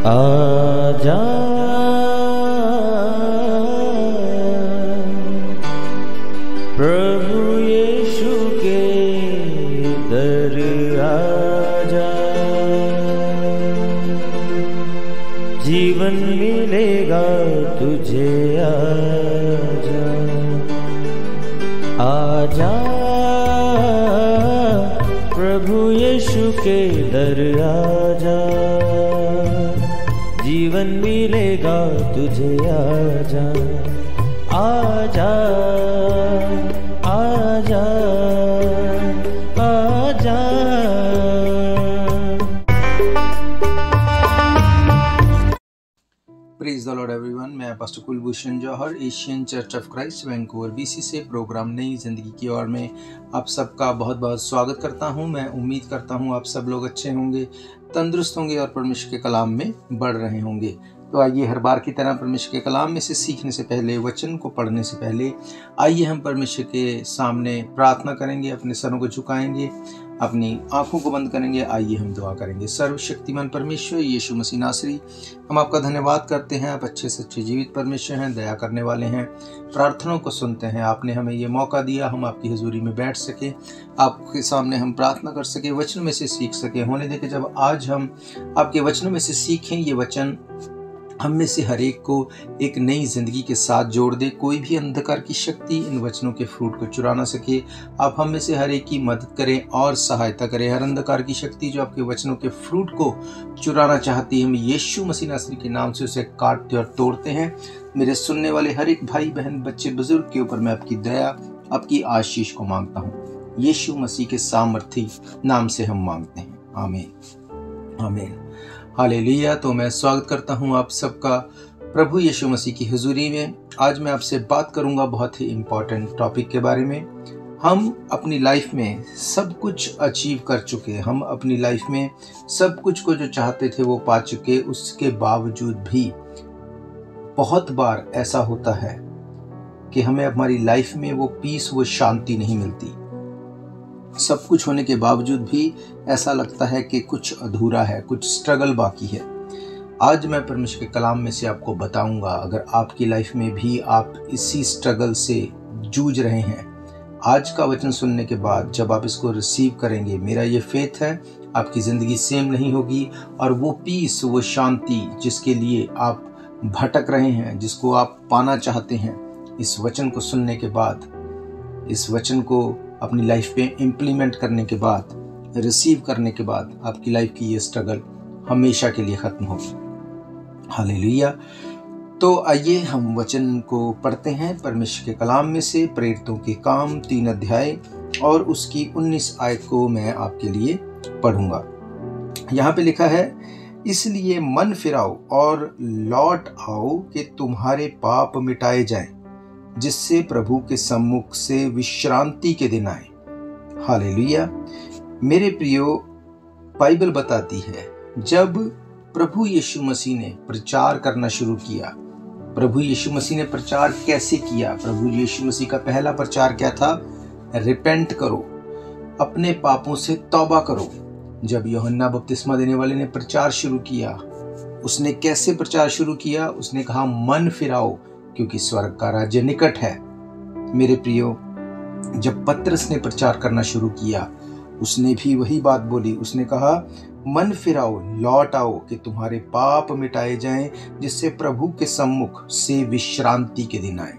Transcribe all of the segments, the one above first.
आजा प्रभु यीशु के दर आजा, जीवन मिलेगा तुझे। आजा आजा प्रभु यीशु के दर आजा, जीवन मिलेगा तुझे। आजा आजा आजा आजा। Praise the Lord everyone. मैं pastor Kulbhushan Johar, Asian church of Christ Vancouver BC से प्रोग्राम नई जिंदगी की ओर में आप सबका बहुत बहुत स्वागत करता हूं। मैं उम्मीद करता हूं आप सब लोग अच्छे होंगे, तंदुरुस्त होंगे और परमेश्वर के कलाम में बढ़ रहे होंगे। तो आइए हर बार की तरह परमेश्वर के कलाम में से सीखने से पहले, वचन को पढ़ने से पहले आइए हम परमेश्वर के सामने प्रार्थना करेंगे, अपने सरों को झुकाएंगे, अपनी आंखों को बंद करेंगे। आइए हम दुआ करेंगे। सर्वशक्तिमान परमेश्वर यीशु मसीह नासरी, हम आपका धन्यवाद करते हैं। आप अच्छे सच्चे जीवित परमेश्वर हैं, दया करने वाले हैं, प्रार्थनाओं को सुनते हैं। आपने हमें ये मौका दिया हम आपकी हुजूरी में बैठ सके, आपके सामने हम प्रार्थना कर सके, वचन में से सीख सके। होने दे कि जब आज हम आपके वचनों में से सीखें, ये वचन हम में से हर एक को एक नई जिंदगी के साथ जोड़ दे। कोई भी अंधकार की शक्ति इन वचनों के फ्रूट को चुरा ना सके। आप हम में से हर एक की मदद करें और सहायता करें। हर अंधकार की शक्ति जो आपके वचनों के फ्रूट को चुराना चाहती है, हम यीशु मसीह नासरी के नाम से उसे काटते और तोड़ते हैं। मेरे सुनने वाले हर एक भाई बहन, बच्चे बुजुर्ग के ऊपर मैं आपकी दया, आपकी आशीष को मांगता हूँ। यीशु मसीह के सामर्थी नाम से हम मांगते हैं, आमीन आमीन हालेलुया। तो मैं स्वागत करता हूं आप सबका प्रभु यीशु मसीह की हुजूरी में। आज मैं आपसे बात करूंगा बहुत ही इम्पोर्टेंट टॉपिक के बारे में। हम अपनी लाइफ में सब कुछ अचीव कर चुके, हम अपनी लाइफ में सब कुछ को जो चाहते थे वो पा चुके। उसके बावजूद भी बहुत बार ऐसा होता है कि हमें हमारी लाइफ में वो पीस, वो शांति नहीं मिलती। सब कुछ होने के बावजूद भी ऐसा लगता है कि कुछ अधूरा है, कुछ स्ट्रगल बाकी है। आज मैं परमेश्वर के कलाम में से आपको बताऊंगा, अगर आपकी लाइफ में भी आप इसी स्ट्रगल से जूझ रहे हैं, आज का वचन सुनने के बाद जब आप इसको रिसीव करेंगे, मेरा ये फेथ है आपकी ज़िंदगी सेम नहीं होगी। और वो पीस, वो शांति जिसके लिए आप भटक रहे हैं, जिसको आप पाना चाहते हैं, इस वचन को सुनने के बाद, इस वचन को अपनी लाइफ पे इम्प्लीमेंट करने के बाद, रिसीव करने के बाद, आपकी लाइफ की ये स्ट्रगल हमेशा के लिए खत्म होगी। हालेलुया। तो आइए हम वचन को पढ़ते हैं परमेश्वर के कलाम में से। प्रेरितों के काम 3 अध्याय और उसकी 19 आयत को मैं आपके लिए पढ़ूंगा। यहाँ पे लिखा है, इसलिए मन फिराओ और लौट आओ कि तुम्हारे पाप मिटाए जाएं, जिससे प्रभु के सम्मुख से विश्रांति के दिन आए। हालेलुया। मेरे प्रियो, बाइबल बताती है जब प्रभु यीशु मसीह ने प्रचार करना शुरू किया, प्रभु यीशु मसीह ने प्रचार कैसे किया? प्रभु यीशु मसीह का पहला प्रचार क्या था? रिपेंट करो, अपने पापों से तौबा करो। जब यूहन्ना बपतिस्मा देने वाले ने प्रचार शुरू किया, उसने कैसे प्रचार शुरू किया? उसने कहा मन फिराओ क्योंकि स्वर्ग का राज्य निकट है। मेरे प्रियो, जब पतरस ने प्रचार करना शुरू किया, उसने भी वही बात बोली। उसने कहा मन फिराओ, लौट आओ कि तुम्हारे पाप मिटाए जाएं, जिससे प्रभु के सम्मुख से विश्रांति के दिन आए।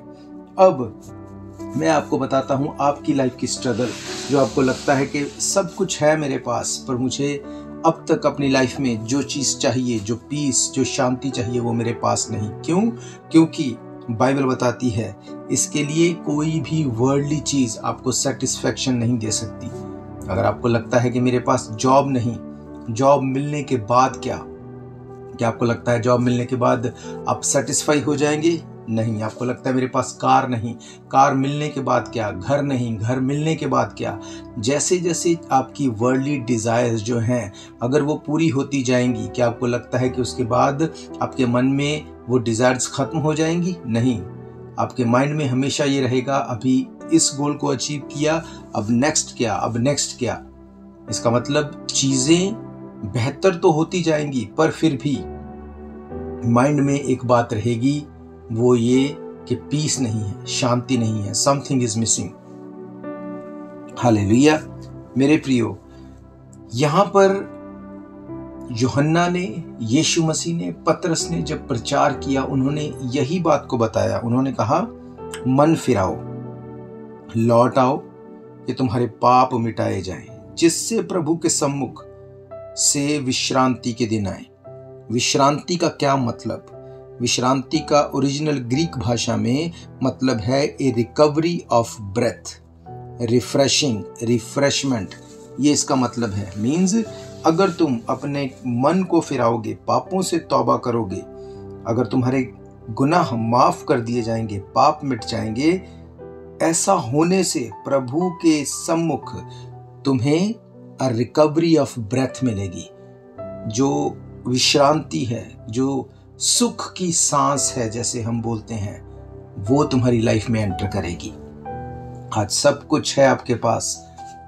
अब मैं आपको बताता हूं आपकी लाइफ की स्ट्रगल, जो आपको लगता है कि सब कुछ है मेरे पास, पर मुझे अब तक अपनी लाइफ में जो चीज चाहिए, जो पीस, जो शांति चाहिए, वो मेरे पास नहीं। क्यों? क्योंकि बाइबल बताती है इसके लिए कोई भी वर्ल्डली चीज आपको सेटिस्फेक्शन नहीं दे सकती। अगर आपको लगता है कि मेरे पास जॉब नहीं, जॉब मिलने के बाद क्या आपको लगता है जॉब मिलने के बाद आप सेटिस्फाई हो जाएंगे? नहीं। आपको लगता है मेरे पास कार नहीं, कार मिलने के बाद क्या? घर नहीं, घर मिलने के बाद क्या? जैसे जैसे आपकी वर्ल्डली डिजायर्स जो हैं, अगर वो पूरी होती जाएंगी, क्या आपको लगता है कि उसके बाद आपके मन में वो डिजायर्स खत्म हो जाएंगी? नहीं। आपके माइंड में हमेशा ये रहेगा, अभी इस गोल को अचीव किया, अब नेक्स्ट क्या, अब नेक्स्ट क्या। इसका मतलब चीजें बेहतर तो होती जाएंगी, पर फिर भी माइंड में एक बात रहेगी, वो ये कि पीस नहीं है, शांति नहीं है, समथिंग इज मिसिंग। हालेलुया। मेरे प्रियो, यहां पर यूहन्ना ने, यीशु मसीह ने, पतरस ने जब प्रचार किया, उन्होंने यही बात को बताया। उन्होंने कहा, मन फिराओ, लौट आओ कि तुम्हारे पाप मिटाए जाएं, जिससे प्रभु के सम्मुख से विश्रांति के दिन आए। विश्रांति का क्या मतलब? विश्रांति का ओरिजिनल ग्रीक भाषा में मतलब है a recovery of breath, refreshing, refreshment, ये इसका मतलब है। मीन्स अगर तुम अपने मन को फिराओगे, पापों से तौबा करोगे, अगर तुम्हारे गुनाह माफ कर दिए जाएंगे, पाप मिट जाएंगे, ऐसा होने से प्रभु के सम्मुख तुम्हें अ रिकवरी ऑफ ब्रेथ मिलेगी। जो विश्रांति है, जो सुख की सांस है जैसे हम बोलते हैं, वो तुम्हारी लाइफ में एंटर करेगी। आज सब कुछ है आपके पास,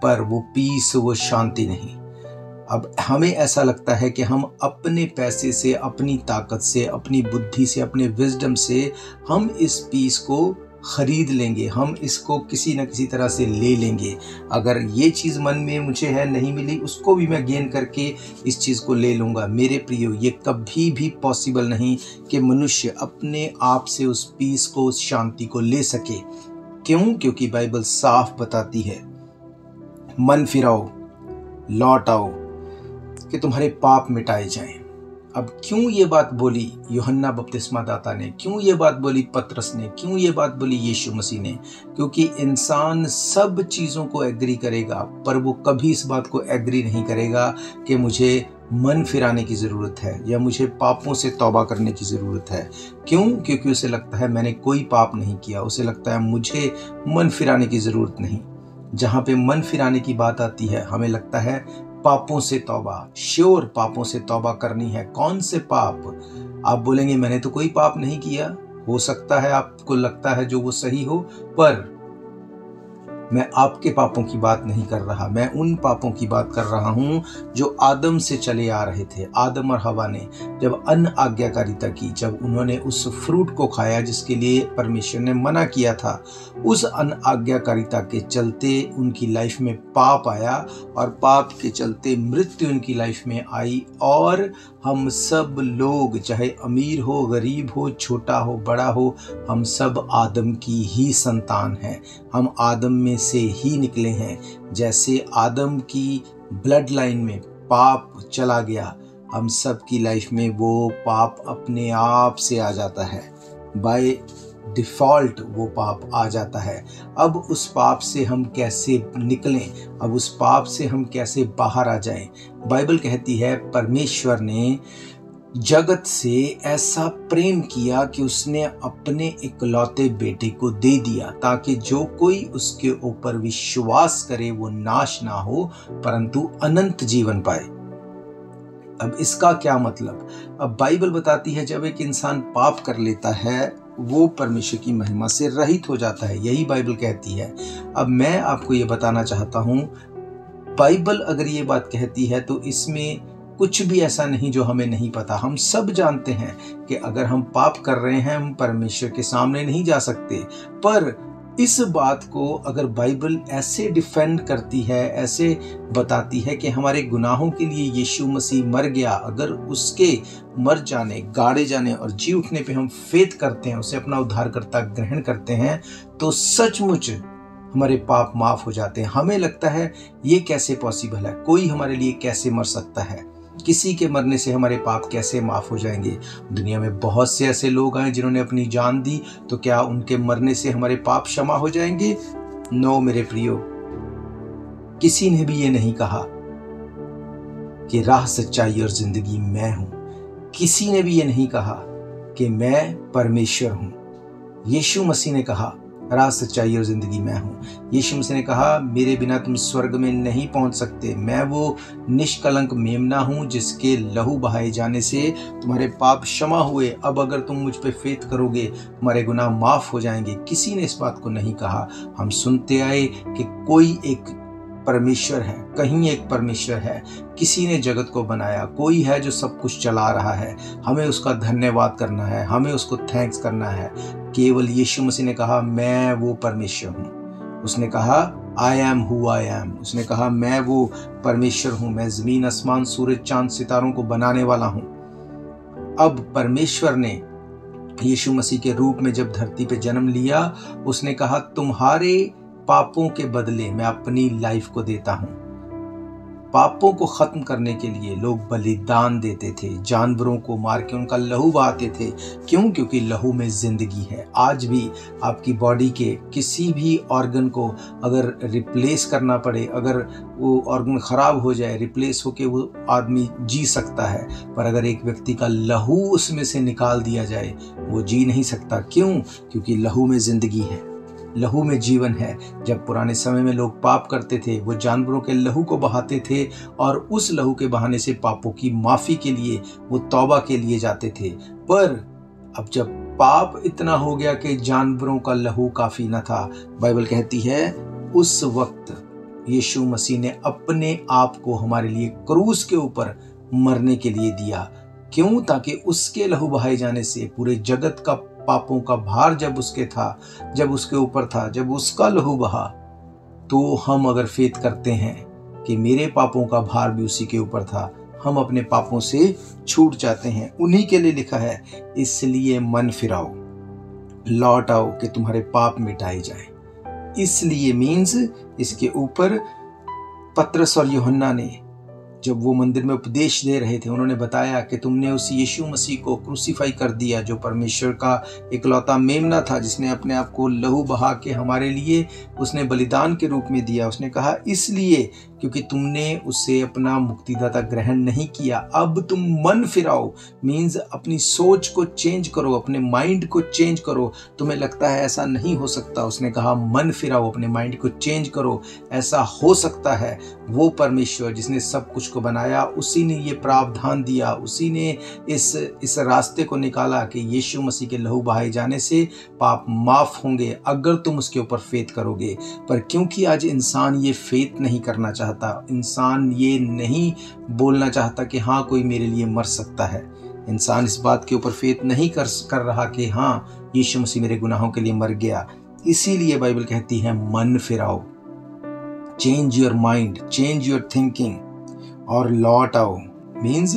पर वो पीस, वो शांति नहीं। अब हमें ऐसा लगता है कि हम अपने पैसे से, अपनी ताकत से, अपनी बुद्धि से, अपने विजडम से हम इस पीस को खरीद लेंगे, हम इसको किसी न किसी तरह से ले लेंगे। अगर ये चीज़ मन में मुझे है, नहीं मिली, उसको भी मैं गेन करके इस चीज़ को ले लूँगा। मेरे प्रियो, ये कभी भी पॉसिबल नहीं कि मनुष्य अपने आप से उस पीस को, उस शांति को ले सके। क्यों? क्योंकि बाइबल साफ बताती है, मन फिराओ, लौट आओ कि तुम्हारे पाप मिटाए जाएं। अब क्यों ये बात बोली यूहन्ना बपतिस्मा दाता ने, क्यों ये बात बोली पतरस ने, क्यों ये बात बोली यीशु मसीह ने? क्योंकि इंसान सब चीज़ों को एग्री करेगा, पर वो कभी इस बात को एग्री नहीं करेगा कि मुझे मन फिराने की ज़रूरत है या मुझे पापों से तौबा करने की ज़रूरत है। क्यों? क्योंकि उसे लगता है मैंने कोई पाप नहीं किया, उसे लगता है मुझे मन फिराने की ज़रूरत नहीं। जहाँ पे मन फिराने की बात आती है, हमें लगता है पापों से तौबा, श्योर पापों से तौबा करनी है। कौन से पाप? आप बोलेंगे मैंने तो कोई पाप नहीं किया। हो सकता है आपको लगता है जो वो सही हो, पर मैं आपके पापों की बात नहीं कर रहा, मैं उन पापों की बात कर रहा हूं जो आदम से चले आ रहे थे। आदम और हवा ने जब अनआज्ञाकारिता की, जब उन्होंने उस फ्रूट को खाया जिसके लिए परमेश्वर ने मना किया था, उस अनआज्ञाकारिता के चलते उनकी लाइफ में पाप आया और पाप के चलते मृत्यु उनकी लाइफ में आई। और हम सब लोग, चाहे अमीर हो, गरीब हो, छोटा हो, बड़ा हो, हम सब आदम की ही संतान हैं। हम आदम में से ही निकले हैं। जैसे आदम की ब्लड लाइन में पाप चला गया, हम सब की लाइफ में वो पाप अपने आप से आ जाता है। बाय डिफ़ॉल्ट वो पाप आ जाता है। अब उस पाप से हम कैसे निकलें? अब उस पाप से हम कैसे बाहर आ जाएं? बाइबल कहती है परमेश्वर ने जगत से ऐसा प्रेम किया कि उसने अपने इकलौते बेटे को दे दिया, ताकि जो कोई उसके ऊपर विश्वास करे वो नाश ना हो परंतु अनंत जीवन पाए। अब इसका क्या मतलब? अब बाइबल बताती है जब एक इंसान पाप कर लेता है वो परमेश्वर की महिमा से रहित हो जाता है। यही बाइबल कहती है। अब मैं आपको ये बताना चाहता हूँ, बाइबल अगर ये बात कहती है तो इसमें कुछ भी ऐसा नहीं जो हमें नहीं पता। हम सब जानते हैं कि अगर हम पाप कर रहे हैं हम परमेश्वर के सामने नहीं जा सकते। पर इस बात को अगर बाइबल ऐसे डिफेंड करती है, ऐसे बताती है कि हमारे गुनाहों के लिए यीशु मसीह मर गया, अगर उसके मर जाने, गाड़े जाने और जी उठने पे हम फेथ करते हैं, उसे अपना उद्धारकर्ता ग्रहण करते हैं, तो सचमुच हमारे पाप माफ हो जाते हैं। हमें लगता है ये कैसे पॉसिबल है, कोई हमारे लिए कैसे मर सकता है, किसी के मरने से हमारे पाप कैसे माफ हो जाएंगे? दुनिया में बहुत से ऐसे लोग हैं जिन्होंने अपनी जान दी, तो क्या उनके मरने से हमारे पाप क्षमा हो जाएंगे? नो मेरे प्रियो, किसी ने भी ये नहीं कहा कि राह, सच्चाई और जिंदगी मैं हूं। किसी ने भी ये नहीं कहा कि मैं परमेश्वर हूं। यीशु मसीह ने कहा राह, सच्चाई और जिंदगी मैं हूँ। यीशु मसीह ने कहा मेरे बिना तुम स्वर्ग में नहीं पहुँच सकते। मैं वो निष्कलंक मेमना हूँ जिसके लहू बहाए जाने से तुम्हारे पाप क्षमा हुए। अब अगर तुम मुझ पे फेथ करोगे तुम्हारे गुनाह माफ हो जाएंगे। किसी ने इस बात को नहीं कहा। हम सुनते आए कि कोई एक परमेश्वर है, कहीं एक परमेश्वर है, किसी ने जगत को बनाया, कोई है जो सब कुछ चला रहा है। हमें उसका धन्यवाद करना है, हमें उसको थैंक्स करना है। केवल यीशु मसीह ने कहा मैं वो परमेश्वर हूँ। उसने कहा I am who I am. उसने कहा मैं वो परमेश्वर हूँ, मैं जमीन आसमान सूरज चांद सितारों को बनाने वाला हूँ। अब परमेश्वर ने यीशु मसीह के रूप में जब धरती पे जन्म लिया, उसने कहा तुम्हारे पापों के बदले मैं अपनी लाइफ को देता हूं। पापों को खत्म करने के लिए लोग बलिदान देते थे, जानवरों को मार के उनका लहू बहाते थे। क्यों? क्योंकि लहू में जिंदगी है। आज भी आपकी बॉडी के किसी भी ऑर्गन को अगर रिप्लेस करना पड़े, अगर वो ऑर्गन खराब हो जाए, रिप्लेस होके वो आदमी जी सकता है, पर अगर एक व्यक्ति का लहू उसमें से निकाल दिया जाए वो जी नहीं सकता। क्यों? क्योंकि लहू में जिंदगी है, लहू में जीवन है। जब पुराने समय में लोग पाप करते थे, वो जानवरों के लहू को बहाते थे और उस लहू के बहाने से पापों की माफी के लिए, वो तौबा के लिए जाते थे। पर अब जब पाप इतना हो गया कि जानवरों का लहू काफी न था, बाइबल कहती है उस वक्त यीशु मसीह ने अपने आप को हमारे लिए क्रूस के ऊपर मरने के लिए दिया। क्यों? ताकि उसके लहू बहाए जाने से पूरे जगत का पापों का भार जब उसके था, जब उसके ऊपर था, जब उसका लहू बहा, तो हम अगर फेथ करते हैं कि मेरे पापों का भार भी उसी के ऊपर था, हम अपने पापों से छूट जाते हैं। उन्हीं के लिए लिखा है इसलिए मन फिराओ, लौट आओ कि तुम्हारे पाप मिटाए जाए। इसलिए मीन्स इसके ऊपर पतरस और यूहन्ना ने जब वो मंदिर में उपदेश दे रहे थे, उन्होंने बताया कि तुमने उस यीशु मसीह को क्रूसीफाई कर दिया, जो परमेश्वर का इकलौता मेमना था, जिसने अपने आप को लहू बहा के हमारे लिए उसने बलिदान के रूप में दिया। उसने कहा इसलिए क्योंकि तुमने उससे अपना मुक्तिदाता ग्रहण नहीं किया। अब तुम मन फिराओ, मीन्स अपनी सोच को चेंज करो, अपने माइंड को चेंज करो। तुम्हें लगता है ऐसा नहीं हो सकता, उसने कहा मन फिराओ, अपने माइंड को चेंज करो। ऐसा हो सकता है। वो परमेश्वर जिसने सब कुछ को बनाया, उसी ने ये प्रावधान दिया, उसी ने इस रास्ते को निकाला कि यीशु मसीह के लहू बहाए जाने से पाप माफ होंगे अगर तुम उसके ऊपर फेथ करोगे। पर क्योंकि आज इंसान ये फेथ नहीं करना चाहता, इंसान ये नहीं बोलना चाहता कि हाँ कोई मेरे लिए मर सकता है, इंसान इस बात के ऊपर फेथ नहीं कर रहा कि हाँ यीशु मसीह मेरे गुनाहों के लिए मर गया। इसीलिए बाइबल कहती है मन फिराओ, change your mind, change your thinking और लौट आओ। मीन्स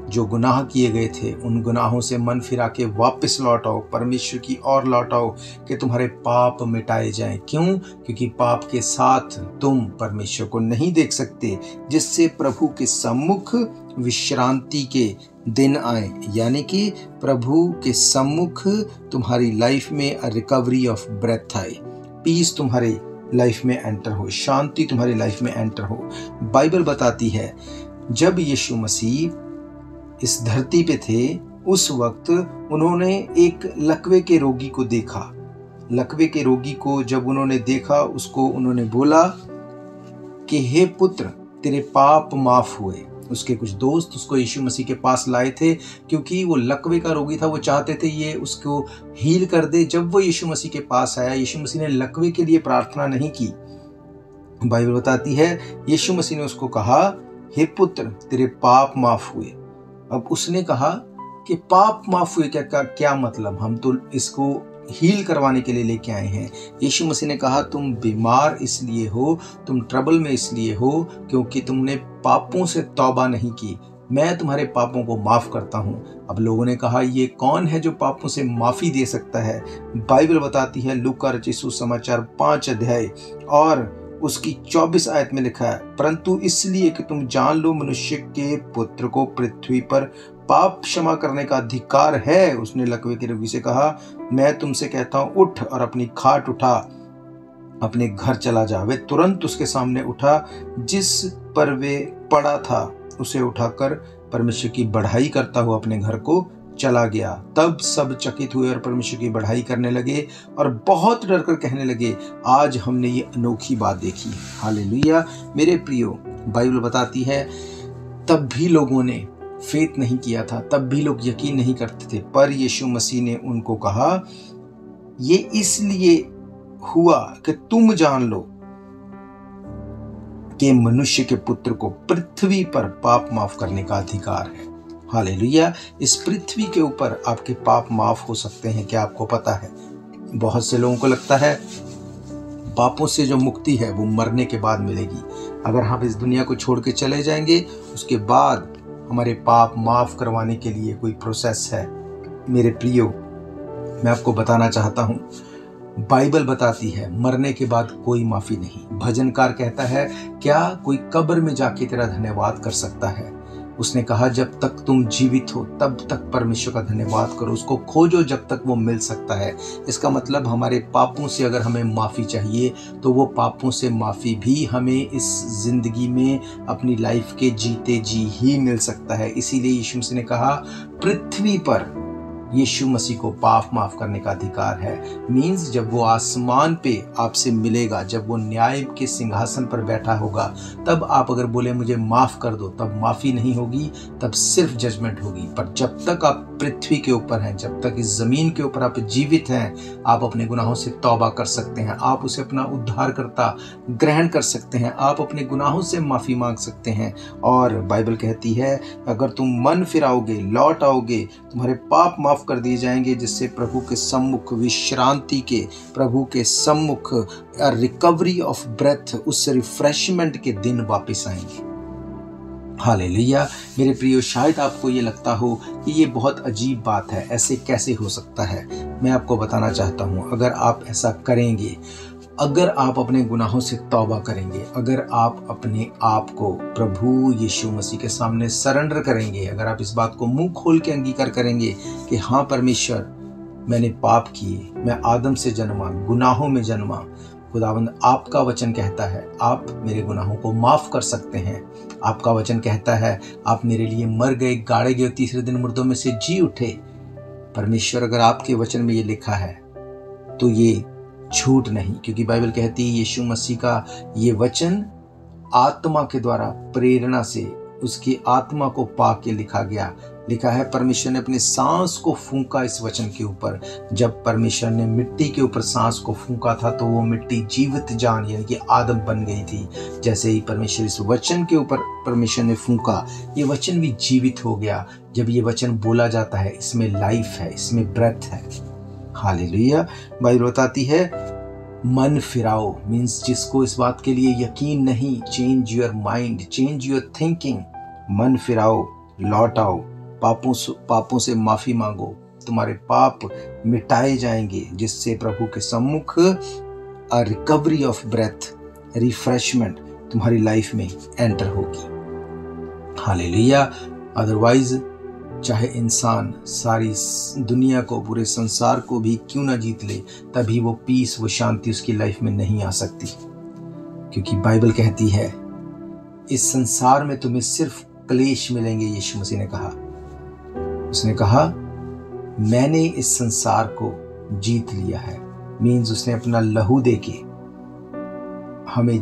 जो गुनाह किए गए थे उन गुनाहों से मन फिरा के वापस लौट आओ, परमेश्वर की ओर लौट आओ कि तुम्हारे पाप मिटाए जाएं। क्यों? क्योंकि पाप के साथ तुम परमेश्वर को नहीं देख सकते, जिससे प्रभु के सम्मुख विश्रांति के दिन आए, यानी कि प्रभु के सम्मुख तुम्हारी लाइफ में रिकवरी ऑफ ब्रेथ आए, पीस तुम्हारे लाइफ में एंटर हो, शांति तुम्हारी लाइफ में एंटर हो। बाइबल बताती है जब यीशु मसीह इस धरती पे थे, उस वक्त उन्होंने एक लकवे के रोगी को देखा। लकवे के रोगी को जब उन्होंने देखा, उसको उन्होंने बोला कि हे पुत्र, तेरे पाप माफ हुए। उसके कुछ दोस्त उसको यीशु मसीह के पास लाए थे, क्योंकि वो लकवे का रोगी था, वो चाहते थे ये उसको हील कर दे। जब वो यीशु मसीह के पास आया, यीशु मसीह ने लकवे के लिए प्रार्थना नहीं की। बाइबल बताती है यीशु मसीह ने उसको कहा हे पुत्र, तेरे पाप माफ हुए। अब उसने कहा कि पाप माफ हुए क्या मतलब, हम तो इसको हील करवाने के लिए लेके आए हैं। यीशु मसीह ने कहा तुम बीमार इसलिए हो, तुम ट्रबल में इसलिए हो क्योंकि तुमने पापों से तौबा नहीं की। मैं तुम्हारे पापों को माफ करता हूं। अब लोगों ने कहा ये कौन है जो पापों से माफी दे सकता है? बाइबल बताती है लूका रचित सुसमाचार 5 अध्याय और उसकी 24 आयत में लिखा है, परंतु इसलिए कि तुम जान लो मनुष्य के पुत्र को पृथ्वी पर पाप क्षमा करने का अधिकार है। उसने लकवे के रोगी से कहा मैं तुमसे कहता हूं उठ और अपनी खाट उठा, अपने घर चला जा। वे तुरंत उसके सामने उठा, जिस पर वे पड़ा था उसे उठाकर परमेश्वर की बढ़ाई करता हुआ अपने घर को चला गया। तब सब चकित हुए और परमेश्वर की बढ़ाई करने लगे और बहुत डरकर कहने लगे आज हमने ये अनोखी बात देखी। हालेलुया। मेरे प्रियो, बाइबल बताती है तब भी लोगों ने फेथ नहीं किया था, तब भी लोग यकीन नहीं करते थे, पर यीशु मसीह ने उनको कहा ये इसलिए हुआ कि तुम जान लो के मनुष्य के पुत्र को पृथ्वी पर पाप माफ करने का अधिकार है। हालेलुया। इस पृथ्वी के ऊपर आपके पाप माफ हो सकते हैं, क्या आपको पता है? बहुत से लोगों को लगता है पापों से जो मुक्ति है वो मरने के बाद मिलेगी। अगर हम इस दुनिया को छोड़ के चले जाएंगे, उसके बाद हमारे पाप माफ करवाने के लिए कोई प्रोसेस है। मेरे प्रियो, मैं आपको बताना चाहता हूँ, बाइबल बताती है मरने के बाद कोई माफी नहीं। भजनकार कहता है, क्या कोई कब्र में जाके तेरा धन्यवाद कर सकता है? उसने कहा, जब तक तुम जीवित हो तब तक परमेश्वर का धन्यवाद करो, उसको खोजो जब तक वो मिल सकता है। इसका मतलब हमारे पापों से अगर हमें माफ़ी चाहिए तो वो पापों से माफ़ी भी हमें इस ज़िंदगी में अपनी लाइफ के जीते जी ही मिल सकता है। इसीलिए यीशु मसीह ने कहा, पृथ्वी पर यीशु मसीह को पाप माफ करने का अधिकार है। मीन्स जब वो आसमान पे आपसे मिलेगा, जब वो न्याय के सिंहासन पर बैठा होगा, तब आप अगर बोले मुझे माफ कर दो, तब माफी नहीं होगी, तब सिर्फ जजमेंट होगी। पर जब तक आप पृथ्वी के ऊपर हैं, जब तक इस जमीन के ऊपर आप जीवित हैं, आप अपने गुनाहों से तौबा कर सकते हैं, आप उसे अपना उद्धारकर्ता ग्रहण कर सकते हैं, आप अपने गुनाहों से माफी मांग सकते हैं। और बाइबल कहती है, अगर तुम मन फिराओगे, लौट आओगे, तुम्हारे पाप माफ कर दिए जाएंगे, जिससे प्रभु के सम्मुख विश्रांति के, प्रभु के सम्मुख रिकवरी ऑफ ब्रेथ, उस रिफ्रेशमेंट के दिन वापस आएंगे। हालेलुया। मेरे प्रियो, शायद आपको ये लगता हो कि ये बहुत अजीब बात है, ऐसे कैसे हो सकता है? मैं आपको बताना चाहता हूँ, अगर आप ऐसा करेंगे, अगर आप अपने गुनाहों से तौबा करेंगे, अगर आप अपने आप को प्रभु यीशु मसीह के सामने सरेंडर करेंगे, अगर आप इस बात को मुंह खोल के अंगीकार करेंगे कि हाँ परमेश्वर, मैंने पाप किए, मैं आदम से जन्मा, गुनाहों में जन्मा, खुदावंद आपका वचन कहता है आप मेरे गुनाहों को माफ कर सकते हैं। आपका वचन कहता है आप मेरे लिए मर गए, गाड़े गए, तीसरे दिन मुर्दों में से जी उठे। परमेश्वर, अगर आपके वचन में ये लिखा है तो ये झूठ नहीं, क्योंकि बाइबल कहती है यीशु मसीह का ये वचन आत्मा के द्वारा प्रेरणा से उसकी आत्मा को पाके लिखा गया। लिखा है परमेश्वर ने अपने सांस को फूंका इस वचन के ऊपर। जब परमेश्वर ने मिट्टी के ऊपर सांस को फूंका था तो वो मिट्टी जीवित जान यानी कि आदम बन गई थी। जैसे ही परमेश्वर इस वचन के ऊपर परमेश्वर ने फूंका, ये वचन भी जीवित हो गया। जब ये वचन बोला जाता है, इसमें लाइफ है, इसमें ब्रेथ है। हालेलुया। बाइबल बताती है मन फिराओ, मीन्स जिसको इस बात के लिए यकीन नहीं, change your mind, change your thinking. मन फिराओ, लौट आओ, पापों से माफी मांगो, तुम्हारे पाप मिटाए जाएंगे, जिससे प्रभु के सम्मुख रिकवरी ऑफ ब्रेथ, रिफ्रेशमेंट तुम्हारी लाइफ में एंटर होगी। हालेलुया। अदरवाइज चाहे इंसान सारी दुनिया को, पूरे संसार को भी क्यों ना जीत ले, तभी वो पीस, वो शांति उसकी लाइफ में नहीं आ सकती। क्योंकि बाइबल कहती है इस संसार में तुम्हें सिर्फ क्लेश मिलेंगे। यीशु मसीह ने कहा, उसने कहा मैंने इस संसार को जीत लिया है। मीन्स उसने अपना लहू देके हमें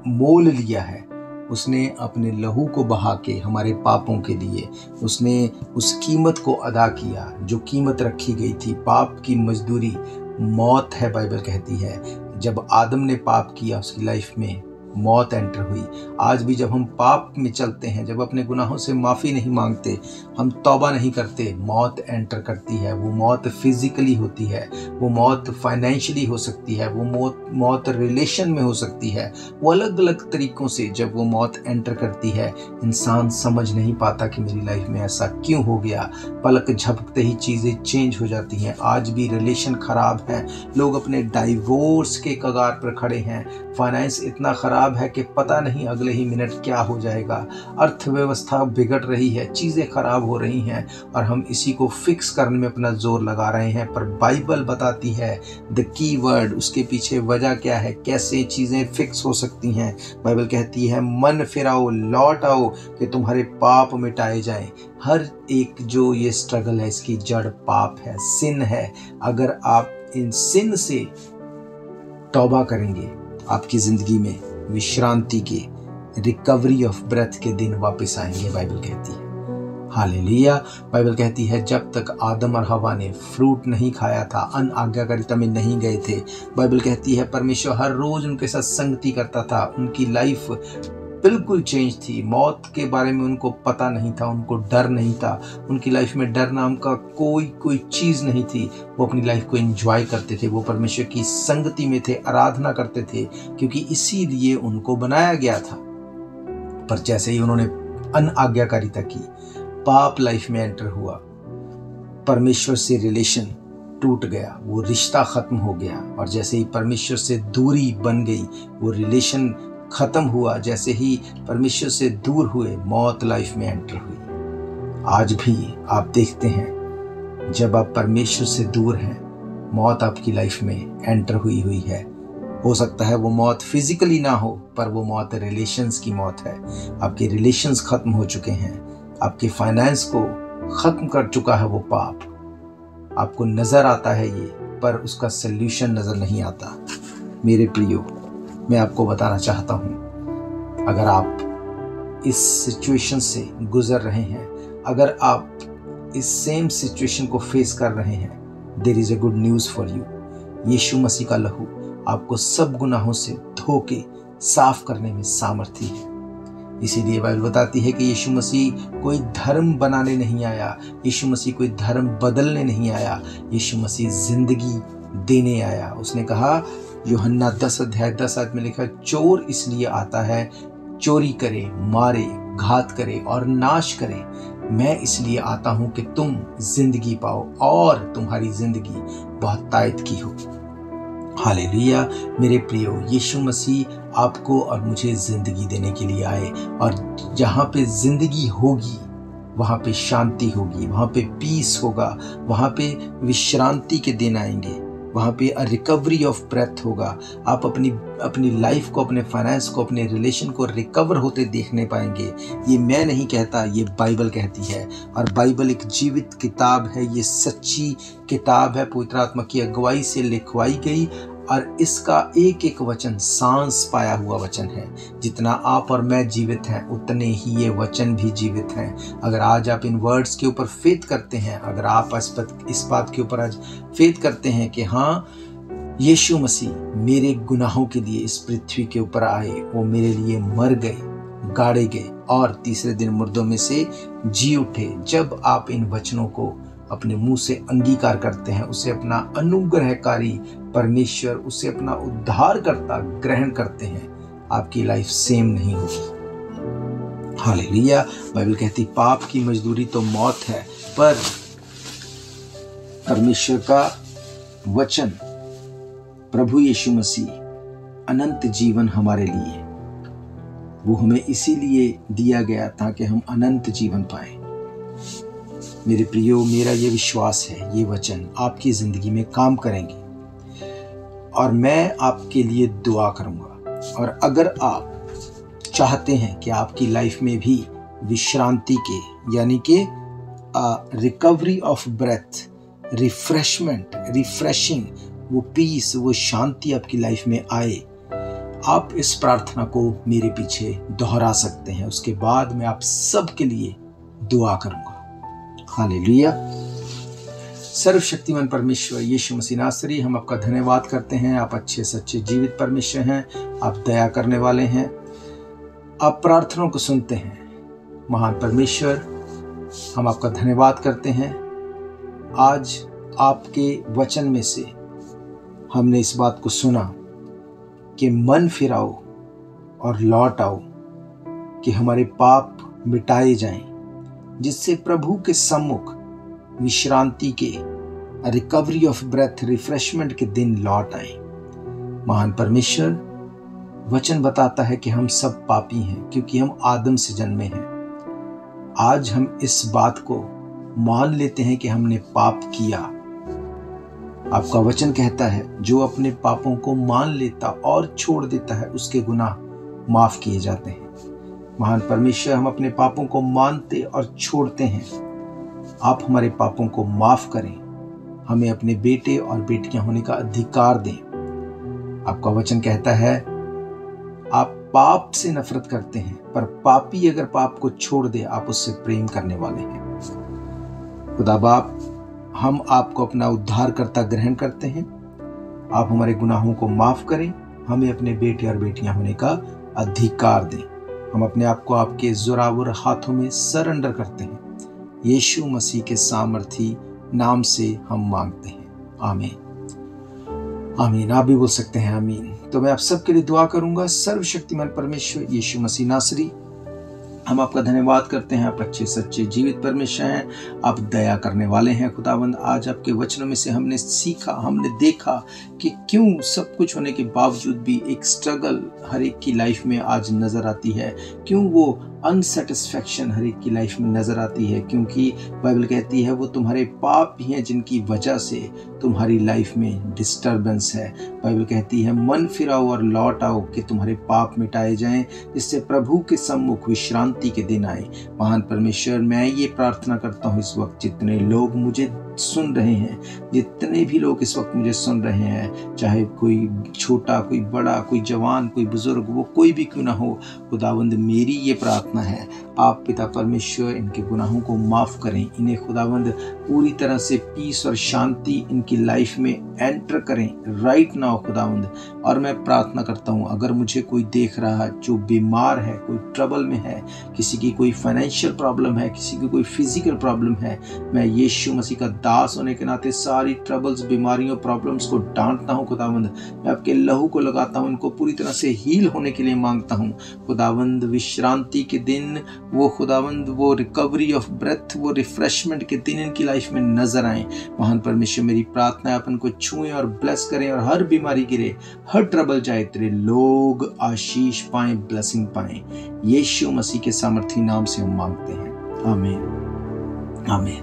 मोल लिया है। उसने अपने लहू को बहा के हमारे पापों के लिए उसने उस कीमत को अदा किया जो कीमत रखी गई थी। पाप की मजदूरी मौत है। बाइबल कहती है जब आदम ने पाप किया उसकी लाइफ में मौत एंटर हुई। आज भी जब हम पाप में चलते हैं, जब अपने गुनाहों से माफ़ी नहीं मांगते, हम तौबा नहीं करते, मौत एंटर करती है। वो मौत फिजिकली होती है, वो मौत फाइनेंशियली हो सकती है, वो मौत रिलेशन में हो सकती है। वो अलग अलग तरीक़ों से जब वो मौत एंटर करती है, इंसान समझ नहीं पाता कि मेरी लाइफ में ऐसा क्यों हो गया। पलक झपकते ही चीज़ें चेंज हो जाती हैं। आज भी रिलेशन ख़राब है, लोग अपने डाइवोर्स के कगार पर खड़े हैं। फाइनेंस इतना ख़राब है कि पता नहीं अगले ही मिनट क्या हो जाएगा। अर्थव्यवस्था बिगड़ रही है, चीज़ें खराब हो रही हैं और हम इसी को फिक्स करने में अपना जोर लगा रहे हैं। पर बाइबल बताती है द की वर्ड, उसके पीछे वजह क्या है, कैसे चीज़ें फिक्स हो सकती हैं। बाइबल कहती है मन फिराओ, लौट आओ कि तुम्हारे पाप मिटाए जाएं। हर एक जो ये स्ट्रगल है इसकी जड़ पाप है, सिन है। अगर आप इन सिन से तौबा करेंगे, आपकी ज़िंदगी में विश्रांति के, रिकवरी ऑफ ब्रेथ के दिन वापस आएंगे। बाइबल कहती है हालेलुया। बाइबल कहती है जब तक आदम और हवा ने फ्रूट नहीं खाया था, अन आज्ञाकारिता में नहीं गए थे, बाइबल कहती है परमेश्वर हर रोज उनके साथ संगति करता था। उनकी लाइफ बिल्कुल चेंज थी। मौत के बारे में उनको पता नहीं था, उनको डर नहीं था, उनकी लाइफ में डर नाम का कोई चीज़ नहीं थी। वो अपनी लाइफ को एंजॉय करते थे, वो परमेश्वर की संगति में थे, आराधना करते थे, क्योंकि इसीलिए उनको बनाया गया था। पर जैसे ही उन्होंने अनआज्ञाकारिता की, पाप लाइफ में एंटर हुआ, परमेश्वर से रिलेशन टूट गया, वो रिश्ता खत्म हो गया। और जैसे ही परमेश्वर से दूरी बन गई, वो रिलेशन खत्म हुआ, जैसे ही परमेश्वर से दूर हुए, मौत लाइफ में एंटर हुई। आज भी आप देखते हैं, जब आप परमेश्वर से दूर हैं, मौत आपकी लाइफ में एंटर हुई है। हो सकता है वो मौत फिजिकली ना हो, पर वो मौत रिलेशंस की मौत है। आपके रिलेशंस खत्म हो चुके हैं, आपके फाइनेंस को खत्म कर चुका है वो पाप। आपको नजर आता है ये, पर उसका सल्यूशन नजर नहीं आता। मेरे प्रियो, मैं आपको बताना चाहता हूं, अगर आप इस सिचुएशन से गुजर रहे हैं, अगर आप इस सेम सिचुएशन को फेस कर रहे हैं, there is a good news for you. Yeshu Masih का लहू आपको सब गुनाहों से धो के साफ करने में सामर्थी है। इसीलिए बाइबल बताती है कि यीशु मसीह कोई धर्म बनाने नहीं आया, यीशु मसीह कोई धर्म बदलने नहीं आया, यीशु मसीह जिंदगी देने आया। उसने कहा, यूहन्ना 10:10 में लिखा, चोर इसलिए आता है, चोरी करे, मारे, घात करे और नाश करे। मैं इसलिए आता हूं कि तुम जिंदगी पाओ और तुम्हारी जिंदगी बहुत तायत की हो। हालेलुया। मेरे प्रियो, यीशु मसीह आपको और मुझे जिंदगी देने के लिए आए, और जहाँ पे जिंदगी होगी वहाँ पे शांति होगी, वहाँ पे पीस होगा, वहाँ पे विश्रांति के दिन आएंगे, वहाँ पे रिकवरी ऑफ ब्रेथ होगा। आप अपनी लाइफ को, अपने फाइनेंस को, अपने रिलेशन को रिकवर होते देखने पाएंगे। ये मैं नहीं कहता, ये बाइबल कहती है, और बाइबल एक जीवित किताब है, ये सच्ची किताब है, पवित्र आत्मा की अगुवाई से लिखवाई गई, और इसका एक एक वचन सांस पाया हुआ वचन है। जितना आप और मैं जीवित हैं, उतने ही ये वचन भी जीवित हैं। अगर आज आप इन वर्ड्स के ऊपर फेथ करते हैं, अगर आप इस बात के ऊपर आज फेथ करते हैं कि हाँ, यीशु मसीह मेरे गुनाहों के लिए इस पृथ्वी के ऊपर आए, वो मेरे लिए मर गए, गाड़े गए और तीसरे दिन मुर्दों में से जी उठे। जब आप इन वचनों को अपने मुंह से अंगीकार करते हैं, उसे अपना अनुग्रहकारी परमेश्वर, उसे अपना उद्धारकर्ता ग्रहण करते हैं, आपकी लाइफ सेम नहीं होगी। हालेलुया। बाइबल कहती, पाप की मजदूरी तो मौत है, पर परमेश्वर का वचन, प्रभु यीशु मसीह, अनंत जीवन हमारे लिए, वो हमें इसीलिए दिया गया ताकि हम अनंत जीवन पाएं। मेरे प्रियो, मेरा ये विश्वास है, ये वचन आपकी जिंदगी में काम करेंगे, और मैं आपके लिए दुआ करूंगा। और अगर आप चाहते हैं कि आपकी लाइफ में भी विश्रांति के, यानी कि recovery of breath, refreshment, refreshing, वो पीस, वो शांति आपकी लाइफ में आए, आप इस प्रार्थना को मेरे पीछे दोहरा सकते हैं। उसके बाद मैं आप सबके लिए दुआ करूंगा। हालेलुया। सर्वशक्तिमान परमेश्वर यीशु मसीह नासरी, हम आपका धन्यवाद करते हैं। आप अच्छे सच्चे जीवित परमेश्वर हैं, आप दया करने वाले हैं, आप प्रार्थनाओं को सुनते हैं। महान परमेश्वर, हम आपका धन्यवाद करते हैं। आज आपके वचन में से हमने इस बात को सुना कि मन फिराओ और लौट आओ, कि हमारे पाप मिटाए जाएं, जिससे प्रभु के सम्मुख विश्रांति के, रिकवरी ऑफ ब्रेथ, रिफ्रेशमेंट के दिन लौट आए। महान परमेश्वर, वचन बताता है कि हम सब पापी हैं, क्योंकि हम आदम से जन्मे हैं। आज हम इस बात को मान लेते हैं कि हमने पाप किया। आपका वचन कहता है, जो अपने पापों को मान लेता और छोड़ देता है, उसके गुनाह माफ किए जाते हैं। महान परमेश्वर, हम अपने पापों को मानते और छोड़ते हैं। आप हमारे पापों को माफ करें, हमें अपने बेटे और बेटियां होने का अधिकार दें। आपका वचन कहता है, आप पाप से नफरत करते हैं, पर पापी अगर पाप को छोड़ दे, आप उससे प्रेम करने वाले हैं। खुदा बाप, हम आपको अपना उद्धारकर्ता ग्रहण करते हैं। आप हमारे गुनाहों को माफ करें, हमें अपने बेटे और बेटियां होने का अधिकार दें। हम अपने आप को आपके जोरावर हाथों में सरेंडर करते हैं। यीशु मसीह के सामर्थी नाम से हम मांगते हैं, आमीन। आमीन। आप भी बोल सकते हैं आमीन। तो मैं आप सबके लिए दुआ करूंगा। सर्वशक्तिमान परमेश्वर यीशु मसीह नासरी, हम आपका धन्यवाद करते हैं। आप अच्छे सच्चे जीवित परमेश्वर हैं, आप दया करने वाले हैं खुदावंद। आज आपके वचनों में से हमने सीखा, हमने देखा कि क्यों सब कुछ होने के बावजूद भी एक स्ट्रगल हर एक की लाइफ में आज नजर आती है, क्यों वो अनसेटिस्फैक्शन हर एक की लाइफ में नजर आती है, क्योंकि बाइबल कहती है वो तुम्हारे पाप ही हैं जिनकी वजह से तुम्हारी लाइफ में डिस्टर्बेंस है। बाइबल कहती है मन फिराओ और लौट आओ कि तुम्हारे पाप मिटाए जाएं, जिससे प्रभु के सम्मुख विश्रांति के दिन आए। महान परमेश्वर, मैं ये प्रार्थना करता हूँ इस वक्त जितने लोग मुझे सुन रहे हैं, जितने भी लोग इस वक्त मुझे सुन रहे हैं, चाहे कोई छोटा, कोई बड़ा, कोई जवान, कोई बुजुर्ग, वो कोई भी क्यों ना हो, खुदावंद मेरी ये प्रार्थना है, आप पिता परमेश्वर इनके गुनाहों को माफ करें, इन्हें खुदावंद पूरी तरह से पीस और शांति इनकी लाइफ में एंटर करें राइट नाउ खुदावंद। और मैं प्रार्थना करता हूँ अगर मुझे कोई देख रहा है जो बीमार है, कोई ट्रबल में है, किसी की कोई फाइनेंशियल प्रॉब्लम है, किसी की कोई फिजिकल प्रॉब्लम है, मैं यीशु मसीह का दास होने के नाते सारी ट्रबल्स, बीमारियों, प्रॉब्लम्स को डांटता हूँ खुदावंद। मैं आपके लहू को लगाता हूँ, इनको पूरी तरह से हील होने के लिए मांगता हूँ खुदावंद। विश्रांति के दिन, वो खुदावंद, वो रिकवरी ऑफ ब्रेथ, वो रिफ्रेशमेंट के दिन इनकी लाइफ में नजर आए। महान परमेश्वर, मेरी प्रार्थना है अपन को छुएं और ब्लेस करें और हर बीमारी गिरे, हर ट्रबल जाए, तेरे लोग आशीष पाएं, ब्लेसिंग पाएं। यीशु मसीह के सामर्थी नाम से हम मांगते हैं, आमीन, आमीन।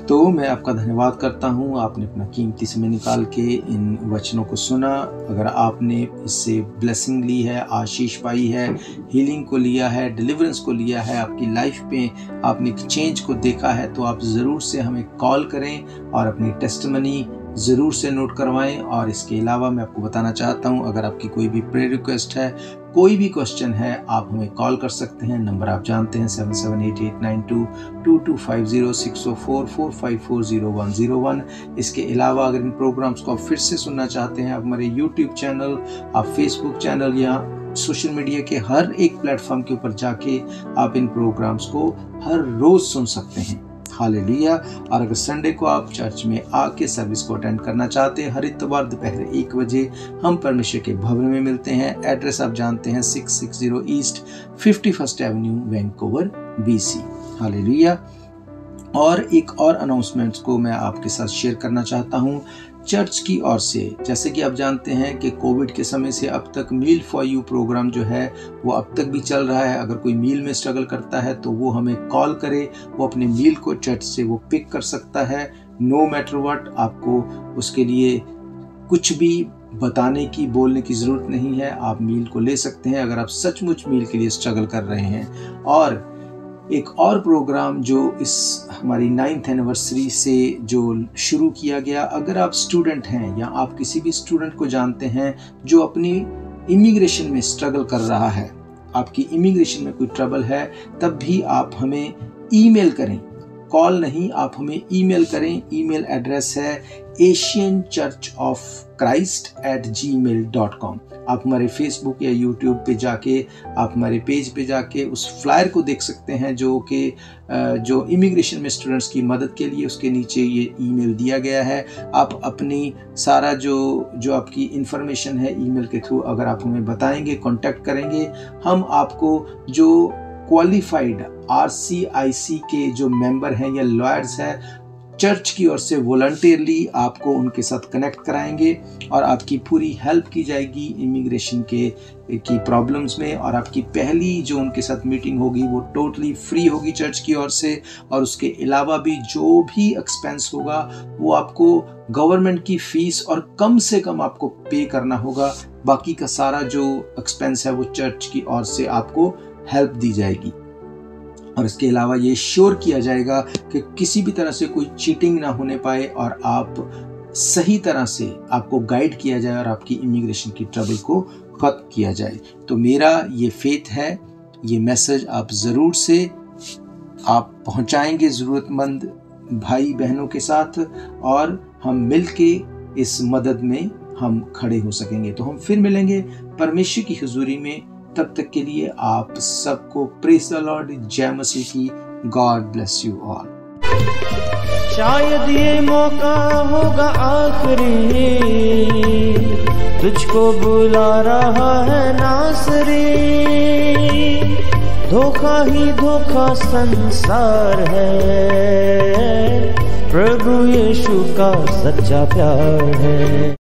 तो मैं आपका धन्यवाद करता हूँ, आपने अपना कीमती समय निकाल के इन वचनों को सुना। अगर आपने इससे ब्लेसिंग ली है, आशीष पाई है, हीलिंग को लिया है, डिलीवरेंस को लिया है, आपकी लाइफ में आपने चेंज को देखा है, तो आप ज़रूर से हमें कॉल करें और अपनी टेस्टिमनी ज़रूर से नोट करवाएं। और इसके अलावा मैं आपको बताना चाहता हूं, अगर आपकी कोई भी प्रेयर रिक्वेस्ट है, कोई भी क्वेश्चन है, आप हमें कॉल कर सकते हैं। नंबर आप जानते हैं 7788922250 60445400101। इसके अलावा अगर इन प्रोग्राम्स को आप फिर से सुनना चाहते हैं, आप हमारे यूट्यूब चैनल, आप फेसबुक चैनल या सोशल मीडिया के हर एक प्लेटफॉर्म के ऊपर जाके आप इन प्रोग्राम्स को हर रोज सुन सकते हैं। हालेलुया। और अगर संडे को आप चर्च में आके सर्विस को अटेंड करना चाहते हैं, हर इत्वार दोपहर 1 बजे हम परमेश्वर के भवन में मिलते हैं। एड्रेस आप जानते हैं 660 east 51st Avenue, Vancouver, BC। Hallelujah. और एक और अनाउंसमेंट्स को मैं आपके साथ शेयर करना चाहता हूँ चर्च की ओर से। जैसे कि आप जानते हैं कि कोविड के समय से अब तक मील फॉर यू प्रोग्राम जो है वो अब तक भी चल रहा है। अगर कोई मील में स्ट्रगल करता है तो वो हमें कॉल करे, वो अपने मील को चर्च से वो पिक कर सकता है। नो मैटर व्हाट, आपको उसके लिए कुछ भी बताने की, बोलने की ज़रूरत नहीं है। आप मील को ले सकते हैं अगर आप सचमुच मील के लिए स्ट्रगल कर रहे हैं। और एक और प्रोग्राम जो इस हमारी 9th एनिवर्सरी से जो शुरू किया गया, अगर आप स्टूडेंट हैं या आप किसी भी स्टूडेंट को जानते हैं जो अपनी इमिग्रेशन में स्ट्रगल कर रहा है, आपकी इमिग्रेशन में कोई ट्रबल है, तब भी आप हमें ईमेल करें, कॉल नहीं, आप हमें ईमेल करें। ईमेल एड्रेस है asianchurchofchrist@gmail.com। आप हमारे फेसबुक या यूट्यूब पे जाके, आप हमारे पेज पे जाके उस फ्लायर को देख सकते हैं जो इमिग्रेशन में स्टूडेंट्स की मदद के लिए, उसके नीचे ये ईमेल दिया गया है। आप अपनी सारा जो आपकी इंफॉर्मेशन है ईमेल के थ्रू अगर आप हमें बताएंगे, कांटेक्ट करेंगे, हम आपको जो क्वालिफाइड RCIC के जो मेंबर हैं या लॉयर्स हैं, चर्च की ओर से वॉलंटियरली आपको उनके साथ कनेक्ट कराएंगे और आपकी पूरी हेल्प की जाएगी इमिग्रेशन की प्रॉब्लम्स में। और आपकी पहली जो उनके साथ मीटिंग होगी वो टोटली फ्री होगी चर्च की ओर से। और उसके अलावा भी जो भी एक्सपेंस होगा वो आपको गवर्नमेंट की फीस और कम से कम आपको पे करना होगा। बाकी का सारा जो एक्सपेंस है वो चर्च की ओर से आपको हेल्प दी जाएगी। और इसके अलावा ये श्योर किया जाएगा कि किसी भी तरह से कोई चीटिंग ना होने पाए और आप सही तरह से आपको गाइड किया जाए और आपकी इमिग्रेशन की ट्रबल को खत्म किया जाए। तो मेरा ये फेथ है, ये मैसेज आप ज़रूर से आप पहुंचाएंगे ज़रूरतमंद भाई बहनों के साथ, और हम मिलके इस मदद में हम खड़े हो सकेंगे। तो हम फिर मिलेंगे परमेश्वर की हुजूरी में तब तक के लिए आप सबको प्रेज द लॉर्ड, जय मसीह की। God bless you all. शायद ये मौका होगा आखिरी, तुझको बुला रहा है नासरी। धोखा ही धोखा संसार है, प्रभु यीशु का सच्चा प्यार है।